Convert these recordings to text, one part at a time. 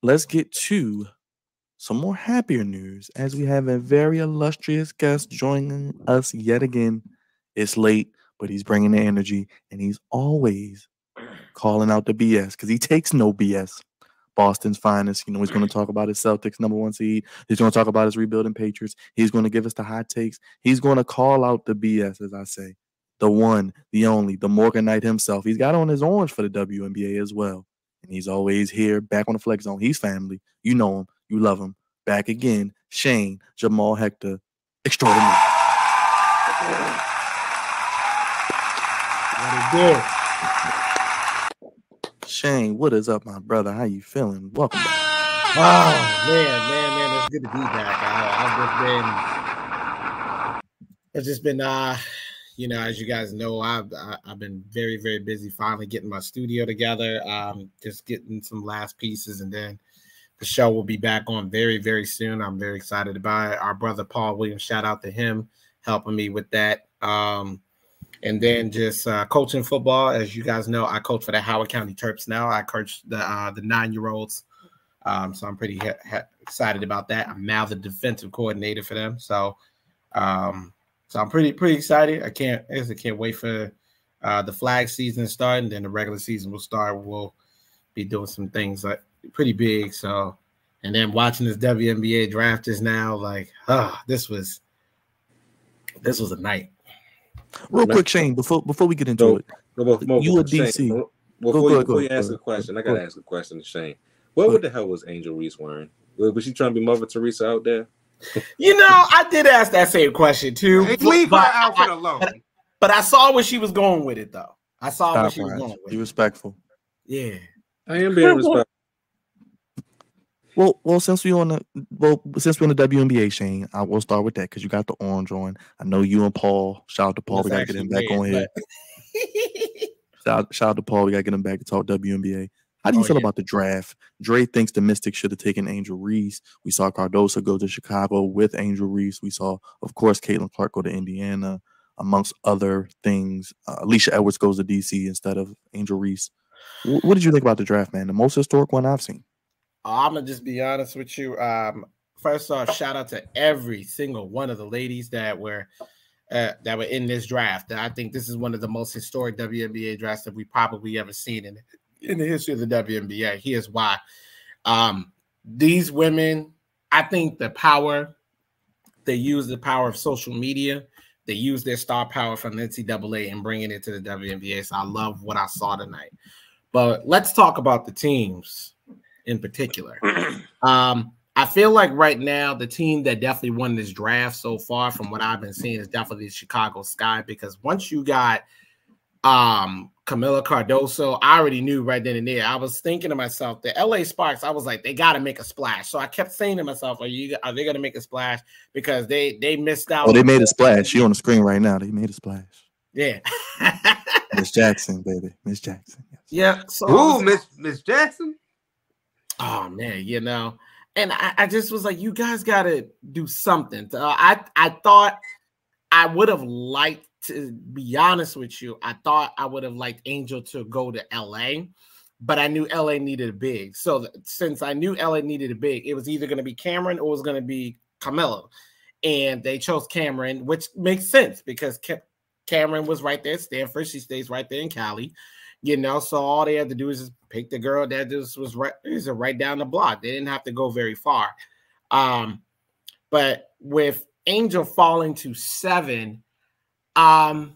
let's get to some more happier news as we have a very illustrious guest joining us yet again. It's late, but he's bringing the energy, and he's always calling out the BS because he takes no BS. Boston's finest. He's going to talk about his Celtics #1 seed. He's going to talk about his rebuilding Patriots. He's going to give us the hot takes. He's going to call out the BS, as I say. The one, the only, the Morgan Knight himself. He's got on his orange for the WNBA as well. And he's always here, back on the Flex Zone. He's family. You know him. You love him. Back again, Shane, Jamal, Hector, extraordinary. What it do? Shane, what is up, my brother? How you feeling? Welcome back. Oh man, it's good to be back. It's just been as you guys know, I've been very, very busy finally getting my studio together, just getting some last pieces, and then the show will be back on very, very soon. I'm very excited about it. Our brother Paul Williams, shout out to him, helping me with that. And then just coaching football. As you guys know, I coach for the Howard County Terps now. I coach the 9-year-olds. So I'm pretty excited about that. I'm now the defensive coordinator for them. So I'm pretty excited. I can't wait for the flag season to start, and then the regular season will start. We'll be doing some things like pretty big. So, and then watching this WNBA draft just now, this was a night. Real quick, Shane, before we get into it, you a DC. Before you ask a question, I gotta ask a question to Shane. What the hell was Angel Reese wearing? Was she trying to be Mother Teresa out there? I did ask that same question too. Leave her outfit alone. But I saw where she was going with it, though. I saw where she was going with it. Be respectful. Yeah, I am being respectful. Well, since we're on the WNBA, Shane, I will start with that because you got the orange on. I know you and Paul. Shout out to Paul. We gotta get him back on here. Shout out to Paul. We gotta get him back to talk WNBA. How do you feel about the draft? Dre thinks the Mystics should have taken Angel Reese. We saw Cardoso go to Chicago with Angel Reese. We saw, of course, Caitlin Clark go to Indiana, amongst other things. Alicia Edwards goes to DC instead of Angel Reese. What did you think about the draft, man? The most historic one I've seen. I'm gonna just be honest with you. First off, shout out to every single one of the ladies that were in this draft. I think this is one of the most historic WNBA drafts that we probably ever seen in the history of the WNBA. Here's why. These women, I think they use the power of social media. They use their star power from the NCAA and bringing it to the WNBA. So I love what I saw tonight. But let's talk about the teams in particular. I feel like right now the team that definitely won this draft so far from what I've been seeing is definitely the Chicago Sky, because once you got Camila Cardoso, I already knew right then and there. I was thinking to myself, the LA Sparks, I was like, they got to make a splash. So I kept saying to myself, are they going to make a splash? Because they missed out. Oh, they made a splash. She on the screen right now. They made a splash. Yeah. Miss Jackson, baby. Miss Jackson. Yes. Yeah. So Miss Jackson? Oh, man, and I just was like, you guys got to do something. I thought I would have liked, to be honest with you, I thought I would have liked Angel to go to LA, but I knew LA needed a big. So since I knew LA needed a big, it was either going to be Cameron or it was going to be Camilla. And they chose Cameron, which makes sense because Cameron was right there at Stanford. She stays right there in Cali. So all they had to do is just pick the girl that just was right down the block. They didn't have to go very far. But with Angel falling to 7, I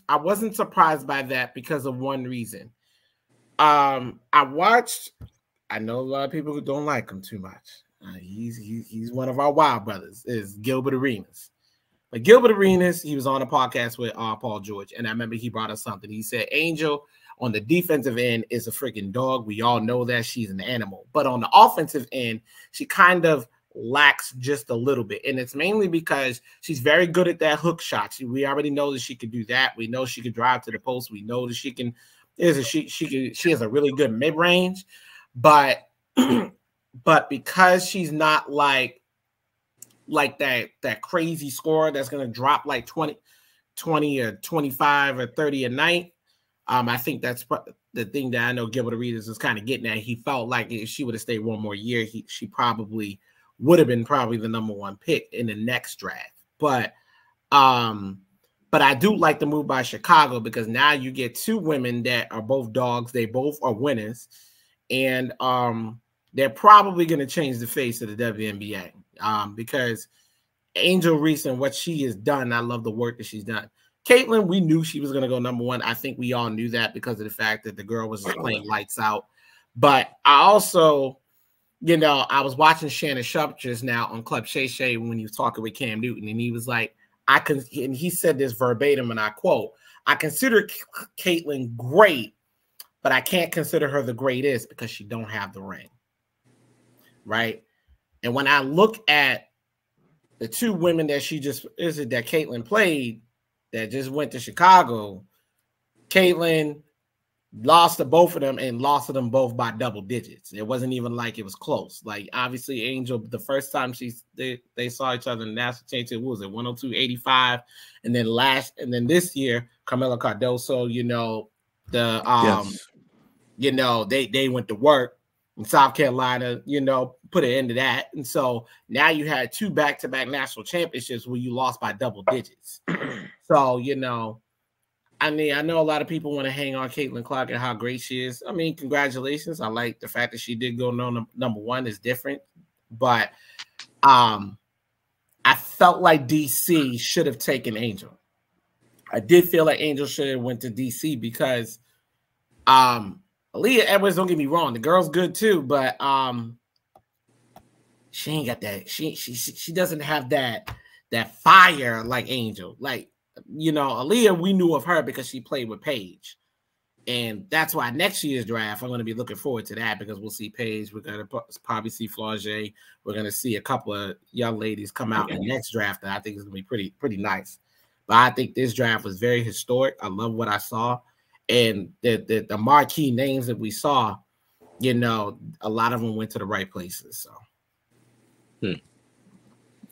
wasn't surprised by that because of one reason. I know a lot of people who don't like him too much. He's one of our wild brothers, is Gilbert Arenas. But Gilbert Arenas, he was on a podcast with Paul George, and I remember he brought us something. He said, Angel on the defensive end is a freaking dog. We all know that she's an animal. But on the offensive end, she kind of lacks just a little bit. And it's mainly because she's very good at that hook shot. We already know that she could do that. We know she could drive to the post. We know that she has a really good mid-range. But because she's not like that crazy scorer that's going to drop like 20 or 25 or 30 a night. I think that's the thing that I know Gilbert Arenas was kind of getting at. He felt like if she would have stayed one more year, she probably would have been probably the #1 pick in the next draft. But I do like the move by Chicago because now you get two women that are both dogs. They both are winners, and they're probably going to change the face of the WNBA because Angel Reese and what she has done, I love the work that she's done. Caitlin, we knew she was going to go #1. I think we all knew that because of the fact that the girl was just playing lights out. But I also, I was watching Shannon Sharp just now on Club Shay Shay when he was talking with Cam Newton, and he was like, and he said this verbatim, and I quote, I consider Caitlin great, but I can't consider her the greatest because she don't have the ring. Right? And when I look at the two women that that Caitlin played that just went to Chicago, Caitlin lost to both of them and lost to them both by double digits. It wasn't even like it was close. Like obviously Angel, the first time they saw each other in the national championship, what was it, 102-85? And then this year, Carmela Cardoso, they went to work in South Carolina, put an end to that. And so now you had two back-to-back national championships where you lost by double digits. So, I know a lot of people want to hang on Caitlin Clark and how great she is. I mean, congratulations. I like the fact that she did go #1 is different. But I felt like DC should have taken Angel. I did feel like Angel should have went to DC because Aaliyah Edwards, don't get me wrong, the girl's good too, but she ain't got that. She doesn't have that fire like Angel. Like, Aaliyah, we knew of her because she played with Paige. And that's why next year's draft, I'm going to be looking forward to that because we'll see Paige. We're going to probably see Flaugier. We're going to see a couple of young ladies come out in the next draft that I think is going to be pretty nice. But I think this draft was very historic. I love what I saw. And the marquee names that we saw, a lot of them went to the right places. So,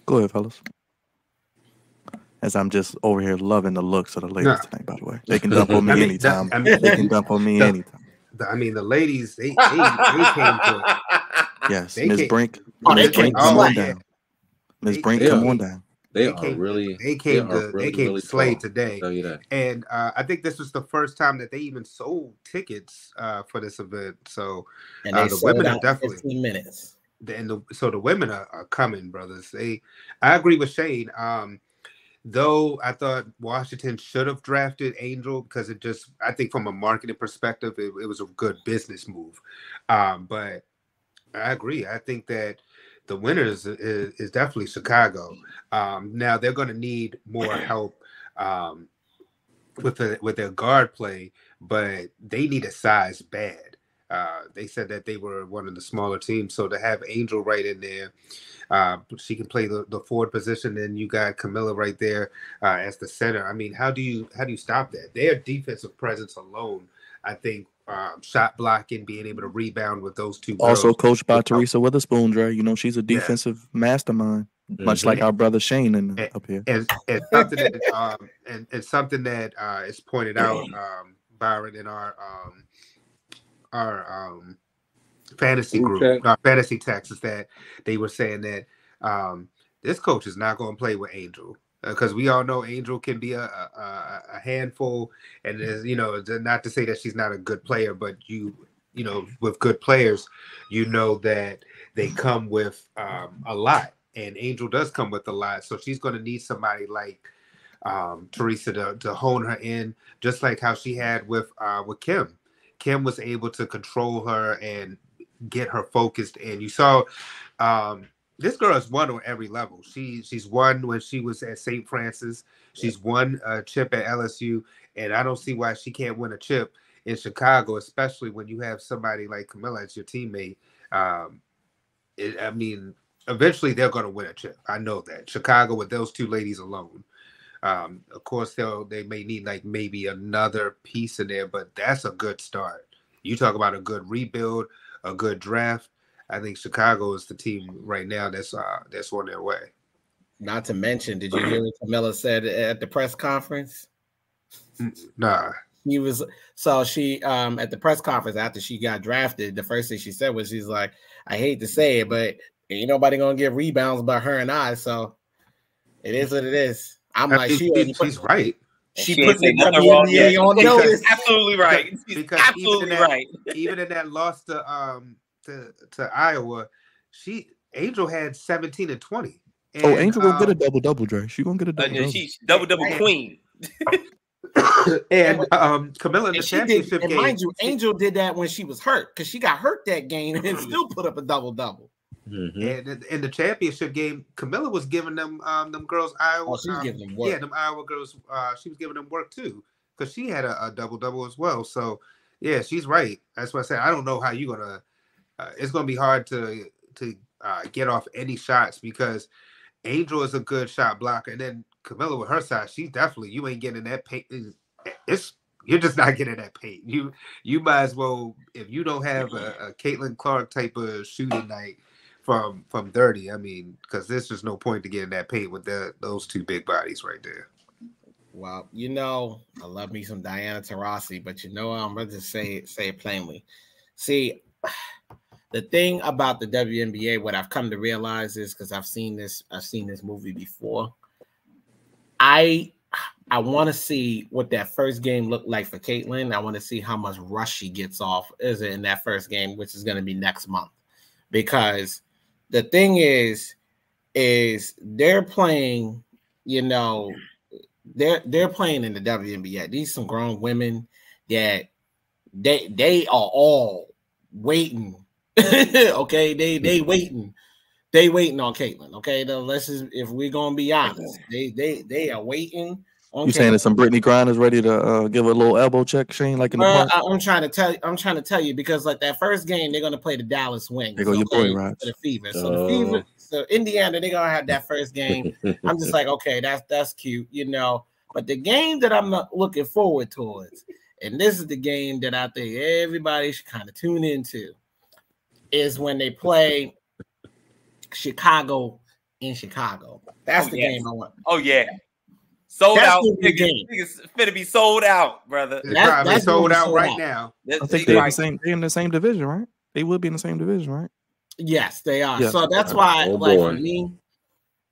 Go ahead, fellas. As I'm just over here loving the looks of the ladies tonight, by the way. They can dump on me anytime. They can dump on me anytime. The ladies, they came to Yes, Ms. Brink. Ms. Brink, come on down. Ms. Brink, come on down. They came to slay today. And I think this was the first time that they even sold tickets for this event. So the women are definitely 15 minutes. So the women are coming, brothers. I agree with Shane. Though I thought Washington should have drafted Angel because I think from a marketing perspective, it was a good business move. But I agree. I think that the winners is definitely Chicago. Now they're going to need more help with their guard play, but they need a size bad. They said that they were one of the smaller teams, so to have Angel right in there, she can play the forward position. Then you got Camilla right there as the center. I mean, how do you stop that? Their defensive presence alone, I think, shot blocking, being able to rebound with those two girls. Also coached by Teresa Witherspoon, Dre. She's a defensive mastermind, much like our brother Shane up here. And something that is pointed out, Byron, in our fantasy group, our fantasy text, is that they were saying that this coach is not going to play with Angel because we all know Angel can be a handful, and not to say that she's not a good player, but with good players, that they come with a lot, and Angel does come with a lot, so she's going to need somebody like Teresa to hone her in, just like how she had with Kim. Kim was able to control her and get her focused, and you saw this girl has won on every level. She's won when she was at St. Francis. She's won a chip at LSU, and I don't see why she can't win a chip in Chicago, especially when you have somebody like Camilla as your teammate. Eventually they're going to win a chip. I know that. Chicago with those two ladies alone. Of course, they may need like maybe another piece in there, but that's a good start. You talk about a good rebuild, a good draft. I think Chicago is the team right now that's on their way. Not to mention, did you hear what Camilla said at the press conference? Nah. She at the press conference after she got drafted, the first thing she said was she's like, I hate to say it, but ain't nobody gonna get rebounds but her and I. So it is what it is. I'm like, she's right. She put the WNBA on notice. Absolutely right. Because absolutely right. Even in that loss to Iowa, Angel had 17 and 20. And, Angel gonna get a double, Dre. She gonna get a double. She's double queen. And Camilla in the championship game. Mind you, Angel did that when she was hurt because she got hurt that game and still put up a double. Mm-hmm. And in the championship game, Camilla was giving them girls Iowa. She was giving them work. Yeah, them Iowa girls. She was giving them work too because she had a double as well. So yeah, she's right. That's what I said. I don't know how you're gonna. It's gonna be hard to get off any shots because Angel is a good shot blocker, and then Camilla with her side, she definitely you ain't getting that paint. You're just not getting that paint. You might as well if you don't have a Caitlin Clark type of shooting night from 30. I mean, because there's just no point to get in that paint with those two big bodies right there. Well, I love me some Diana Taurasi, but I'm going to just say it plainly. See, the thing about the WNBA, what I've come to realize is because I've seen this movie before. I want to see what that first game looked like for Caitlin. I want to see how much rush she gets off in that first game, which is going to be next month. Because the thing is they're playing, they're playing in the WNBA. These some grown women that they are all waiting. Okay, they waiting. They waiting on Caitlin. Okay, if we're gonna be honest, they are waiting. You saying that some Brittany Griner's ready to give a little elbow check, Shane? Like in the park? I'm trying to tell you because like that first game they're gonna play the Dallas Wings. There go your boy, right? The Fever. So the Fever. So Indiana, they're gonna have that first game. I'm just like, okay, that's cute, But the game that I'm not looking forward towards, and this is the game that I think everybody should kind of tune into, is when they play Chicago in Chicago. That's the game I want. Oh yeah. Sold out. It's finna be sold out, brother. That's sold out right now. I think they're in the same division, right? They will be in the same division, right? Yes, they are. Yeah. So that's why, for me,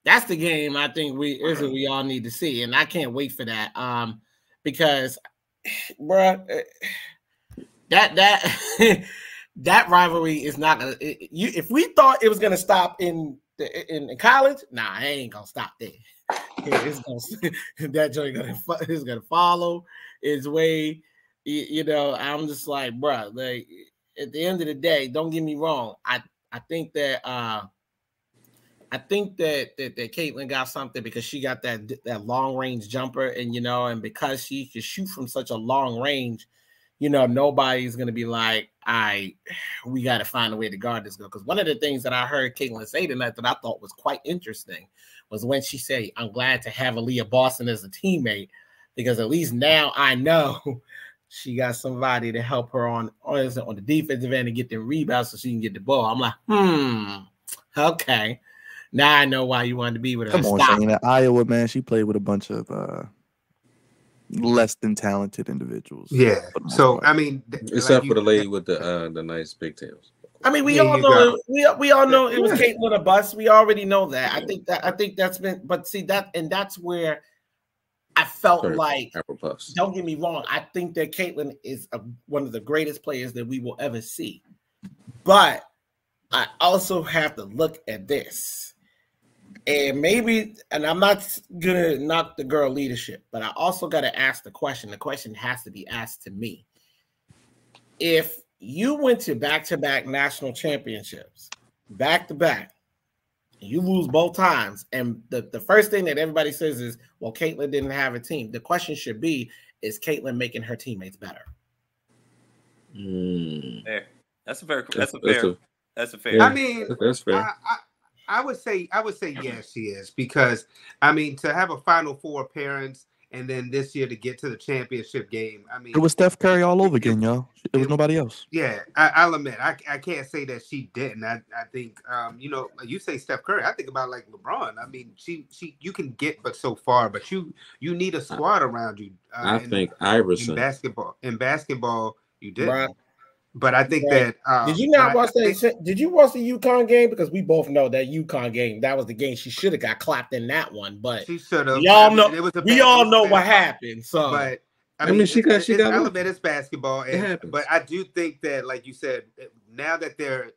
that's the game I think we all need to see, and I can't wait for that. Because, bro, that rivalry is not gonna. If we thought it was gonna stop in college, nah, I ain't gonna stop there. That joint is gonna follow its way. I'm just like, bro. Like at the end of the day, don't get me wrong. I think that Caitlin got something because she got that long range jumper, and because she can shoot from such a long range, nobody's gonna be like, we got to find a way to guard this girl. Because one of the things that I heard Caitlin say tonight that I thought was quite interesting was when she said, I'm glad to have Aaliyah Boston as a teammate, because at least now I know she got somebody to help her on the defensive end and get the rebounds so she can get the ball. I'm like, okay. Now I know why you wanted to be with her. Come on, Shane. At Iowa, man, she played with a bunch of less than talented individuals. Yeah. So I mean, except for the lady with the nice pigtails. I mean, we all know it was Caitlin a bust. We already know that. I think that's been, but see that's where I felt like. Don't get me wrong. I think that Caitlin is one of the greatest players that we will ever see, but I also have to look at this, and I'm not gonna knock the girl leadership, but I also got to ask the question. The question has to be asked to me: if you went to back-to-back national championships, back-to-back, and you lose both times, and the first thing that everybody says is, well, Caitlin didn't have a team. The question should be, is Caitlin making her teammates better? Yeah, that's a fair. Yeah, I mean, that's fair. I would say yes, she is, because I mean, to have a Final Four appearance and then this year to get to the championship game. I mean, it was Steph Curry all over again, y'all. It was nobody else. Yeah, I'll admit, I can't say that she didn't. I think, you know, you say Steph Curry, I think about like LeBron. I mean, she you can get but so far, but you need a squad around you. I think Iverson in basketball, you didn't. Bruh. But I think that did you not watch that? Did you watch the UConn game? Because we both know that UConn game, that was the game she should have got clapped in that one. But she should have. We all know. We all know what happened. So, but I mean, she got. It's basketball, but I do think that, like you said, now that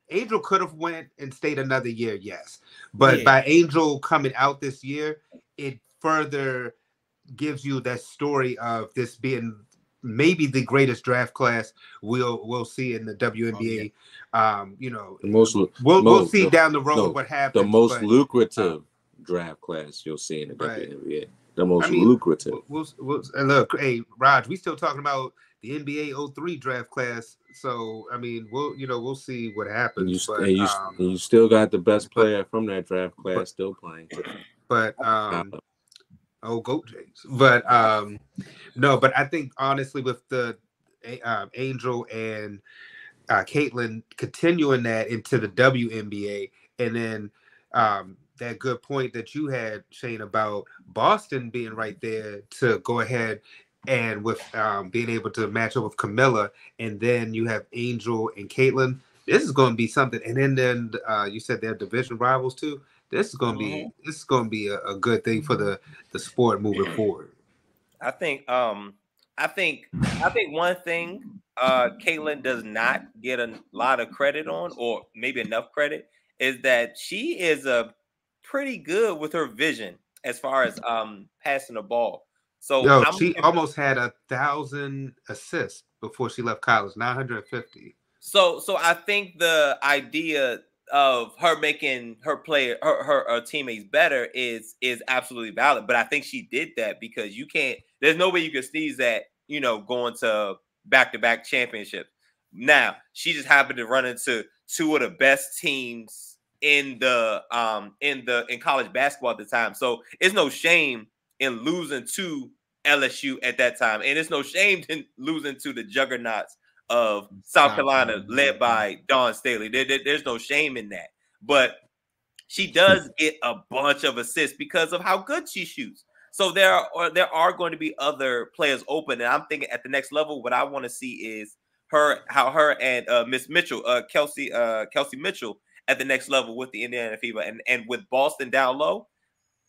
Angel could have went and stayed another year, yes. But by Angel coming out this year, it further gives you that story of this being maybe the greatest draft class we'll see in the WNBA. You know, we'll see down the road what happens. The most lucrative draft class you'll see in the WNBA. The most lucrative. Look, hey, Raj, we still talking about the NBA 03 draft class. So I mean, we'll see what happens. And you still got the best player from that draft class still playing. But Goat James. But no, but I think honestly with the Angel and Caitlin continuing that into the WNBA, and then that good point that you had, Shane, about Boston being right there to go ahead and with being able to match up with Camilla, and then you have Angel and Caitlin. This is going to be something. And then you said they're division rivals too. This is going to be a good thing for the sport moving forward. I think one thing Caitlin does not get a lot of credit on, or maybe enough credit, is that she is pretty good with her vision as far as passing the ball. So she almost had 1,000 assists before she left college, 950. So I think the idea of her making her teammates better is absolutely valid. But I think she did that because there's no way you can sneeze that, going to back-to-back championships. Now, she just happened to run into two of the best teams in college basketball at the time. So it's no shame in losing to LSU at that time. And it's no shame in losing to the juggernauts of South Carolina, led by Dawn Staley. There's no shame in that. But she does get a bunch of assists because of how good she shoots. So there are going to be other players open. And I'm thinking at the next level, what I want to see is how her and Miss Mitchell, Kelsey Mitchell, at the next level with the Indiana Fever. And with Boston down low,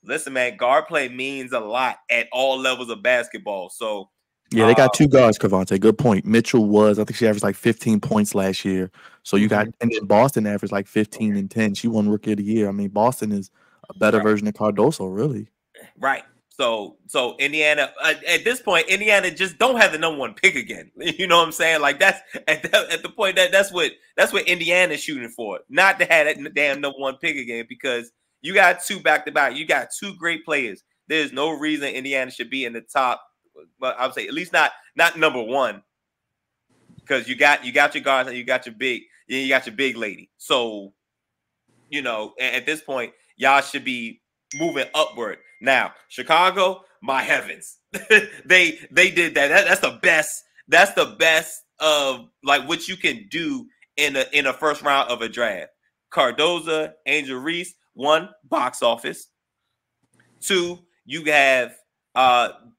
listen, man, guard play means a lot at all levels of basketball. So yeah, they got two guards, Cavante. Good point. Mitchell I think she averaged like 15 points last year. So you got, and then Boston averaged like 15 and 10. She won Rookie of the Year. I mean, Boston is a better version of Cardoso, really. Right. So Indiana, at this point, Indiana just don't have the number one pick again. You know what I'm saying? Like that's at the point that's what Indiana's shooting for. Not to have that damn number one pick again, because you got two back-to-back. You got two great players. There's no reason Indiana should be in the top. But I would say at least not number one, because you got your guards and you got your big lady. So, at this point, y'all should be moving upward. Now, Chicago, my heavens, they did that. That's the best. That's the best of like what you can do in a first round of a draft. Cardoza, Angel Reese, 1, box office. 2, you have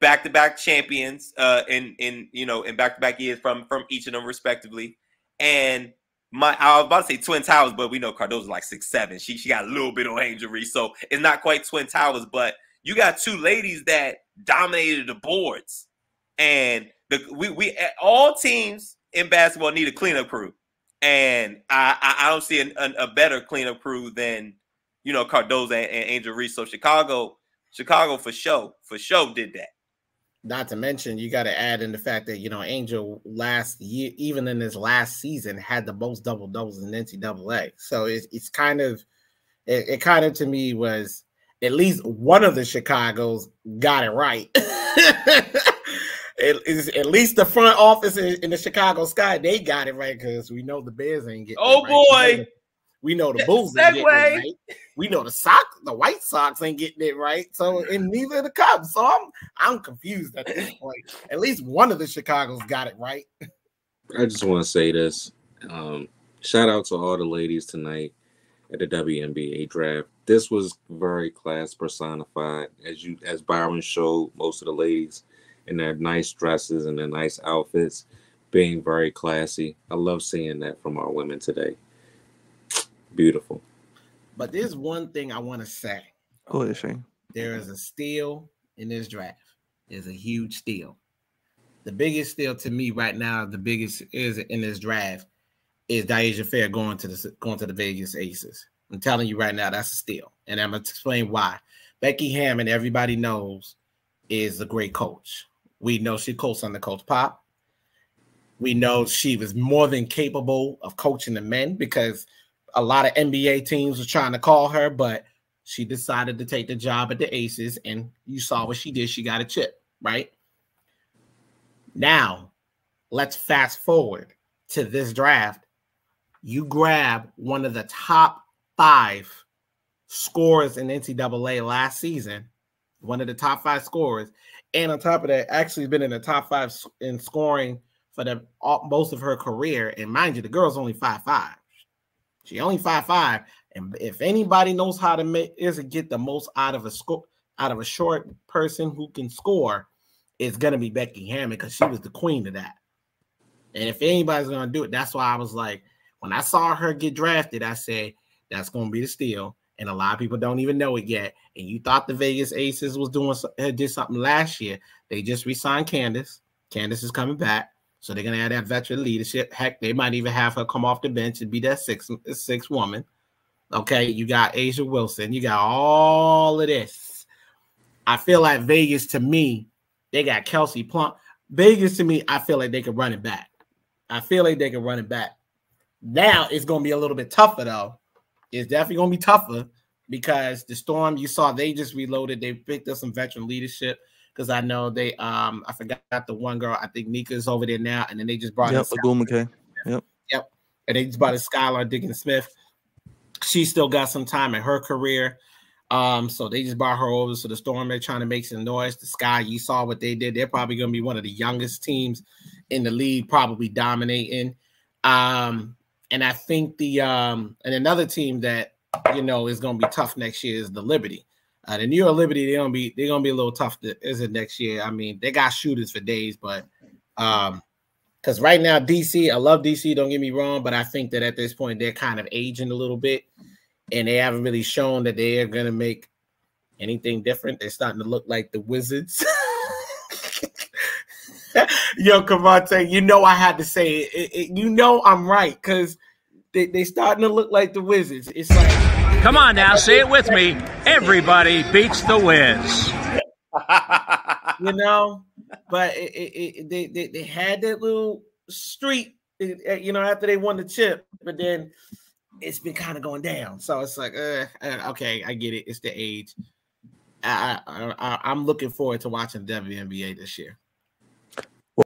back-to-back champions in back-to-back years from each of them respectively. And I was about to say Twin Towers, but we know Cardozo's like 6'7". She got a little bit on Angel Reese, so it's not quite Twin Towers, but you got two ladies that dominated the boards. And we all teams in basketball need a cleanup crew. And I don't see a better cleanup crew than Cardozo and Angel Reese. So Chicago for sure did that. Not to mention, you got to add in the fact that Angel last year, even in his last season, had the most double doubles in NCAA. So it's kind of to me was at least one of the Chicagos got it right. At least the front office in the Chicago Sky, they got it right, because we know the Bears ain't getting. Oh boy. We know the Bulls ain't getting it right. We know the White Sox ain't getting it right. So, and neither of the Cubs. So I'm confused at this point. At least one of the Chicago's got it right. I just want to say this. Shout out to all the ladies tonight at the WNBA draft. This was very class personified, as Byron showed. Most of the ladies in their nice dresses and their nice outfits, being very classy. I love seeing that from our women today. Beautiful. But there's one thing I want to say. Go ahead, Shane. There is a steal in this draft. There's a huge steal. The biggest steal to me right now, the biggest is in this draft, is Deasia Fair going to the Vegas Aces. I'm telling you right now, that's a steal. And I'm going to explain why. Becky Hammond, everybody knows, is a great coach. We know she coached under Coach Pop. We know she was more than capable of coaching the men because a lot of NBA teams were trying to call her, but she decided to take the job at the Aces, and you saw what she did. She got a chip, right? Now, let's fast forward to this draft. You grab one of the top 5 scorers in NCAA last season, one of the top 5 scorers, and on top of that, actually been in the top 5 in scoring for most of her career. And mind you, the girl's only 5'5". She only 5'5", and if anybody knows how to get the most out of a short person who can score, it's gonna be Becky Hammond because she was the queen of that. And if anybody's gonna do it, that's why I was like, when I saw her get drafted, I said that's gonna be the steal. And a lot of people don't even know it yet. And you thought the Vegas Aces did something last year. They just re-signed Candace. Candace is coming back. So they're going to add that veteran leadership. Heck, they might even have her come off the bench and be that sixth woman. Okay, you got Asia Wilson. You got all of this. I feel like Vegas, to me, they got Kelsey Plum. Vegas, to me, I feel like they could run it back. Now it's going to be a little bit tougher, though. It's definitely going to be tougher because the Storm, you saw, they just reloaded. They picked up some veteran leadership. Because I know they, I forgot the one girl. I think Nika's over there now, and then they just brought in McKay. Yep. And they just brought in Skylar Diggins-Smith. She still got some time in her career, so they just brought her over. So the Storm, they're trying to make some noise. The Sky, you saw what they did. They're probably going to be one of the youngest teams in the league, probably dominating. And I think and another team that is going to be tough next year is the Liberty. The New York Liberty, they're gonna be a little tough next year. I mean, they got shooters for days, but because right now DC, I love DC, don't get me wrong, but I think that at this point they're kind of aging a little bit, and they haven't really shown that they are gonna make anything different. They're starting to look like the Wizards. Yo, Cavante, I had to say it. I'm right because they starting to look like the Wizards. It's like. Come on now, say it with me. Everybody beats the Wiz. But they had that little streak, after they won the chip, but then it's been kind of going down. So it's like, okay, I get it. It's the age. I'm looking forward to watching WNBA this year.